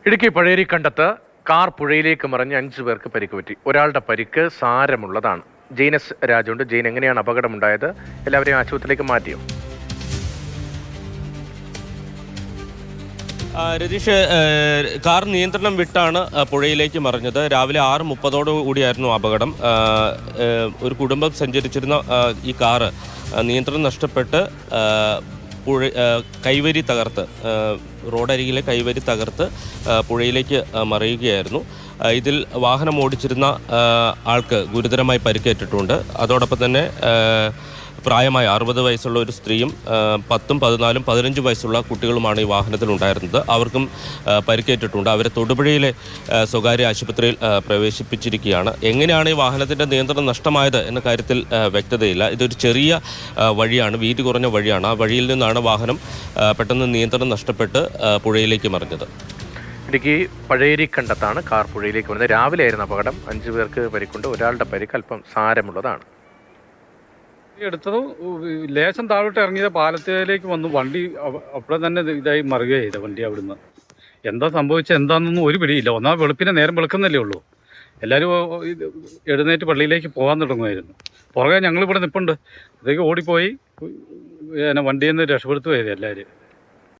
Idukki പഴേരിക്കണ്ടത്ത് car പുഴയിലേക്ക് മറിഞ്ഞ് 5 പേർക്ക് പരിക്ക് പറ്റി. ഒരാളുടെ പരിക്ക് സാരമുള്ളതാണ്. ജെയിനസ് രാജുണ്ട്. ജെയിൻ, എങ്ങനെയാണ് അപകടമുണ്ടായത്? എല്ലാവരെയും ആശുപത്രിയിലേക്ക് മാറ്റിയോ? രതീഷ്, കാർ നിയന്ത്രണം വിട്ടാണ് പുഴയിലേക്ക് മറിഞ്ഞത്. രാവിലെ 6:30 കൂടിയായിരുന്നു അപകടം. ഒരു കുടുംബം സഞ്ചരിച്ചിരുന്ന ഈ കാറ് നിയന്ത്രണം നഷ്ടപ്പെട്ട് കൈവരി തകർത്ത്, റോഡരികിലെ കൈവരി തകർത്ത് പുഴയിലേക്ക് മറിയുകയായിരുന്നു. ഇതിൽ വാഹനം ഓടിച്ചിരുന്ന ആൾക്ക് ഗുരുതരമായി പരിക്കേറ്റിട്ടുണ്ട്. അതോടൊപ്പം തന്നെ പ്രായമായ 60 വയസ്സുള്ള ഒരു സ്ത്രീയും 10, 14, 15 വയസ്സുള്ള കുട്ടികളുമാണ് ഈ വാഹനത്തിലുണ്ടായിരുന്നത്. അവർക്കും പരിക്കേറ്റിട്ടുണ്ട്. അവരെ തൊടുപുഴയിലെ സ്വകാര്യ ആശുപത്രിയിൽ പ്രവേശിപ്പിച്ചിരിക്കുകയാണ്. എങ്ങനെയാണ് ഈ വാഹനത്തിൻ്റെ നിയന്ത്രണം നഷ്ടമായത് എന്ന കാര്യത്തിൽ വ്യക്തതയില്ല. ഇതൊരു ചെറിയ വഴിയാണ്, വീതി കുറഞ്ഞ വഴിയാണ്. ആ വഴിയിൽ നിന്നാണ് വാഹനം പെട്ടെന്ന് നിയന്ത്രണം നഷ്ടപ്പെട്ട് പുഴയിലേക്ക് മറിഞ്ഞത്. ഇടുക്കി പഴേരിക്കണ്ടത്താണ് കാർ പുഴയിലേക്ക് വന്നത്. രാവിലെ ആയിരുന്നു അപകടം. 5 പേർക്ക് പരിക്കുണ്ട്. ഒരാളുടെ പരിക്ക് അല്പം സാരമുള്ളതാണ്. എടുത്തതും ലേശം താഴോട്ട് ഇറങ്ങിയത് പാലത്തിലേക്ക് വന്നു. വണ്ടി അവിടെ തന്നെ ഇതായി മറുകയാണ് ചെയ്തത്. വണ്ടി അവിടുന്ന് എന്താ സംഭവിച്ചത് എന്താണെന്നൊന്നും ഒരു പിടിയില്ല. ഒന്നാമത് വെളുപ്പിനെ നേരം വെളുക്കുന്നല്ലേ ഉള്ളൂ. എല്ലാവരും എഴുന്നേറ്റ് പള്ളിയിലേക്ക് പോകാൻ തുടങ്ങുമായിരുന്നു. പുറകെ ഞങ്ങളിവിടെ നിൽപ്പുണ്ട്. അതൊക്കെ ഓടിപ്പോയി വണ്ടിയിൽ നിന്ന് രക്ഷപ്പെടുത്തുകയായിരുന്നു എല്ലാവരും.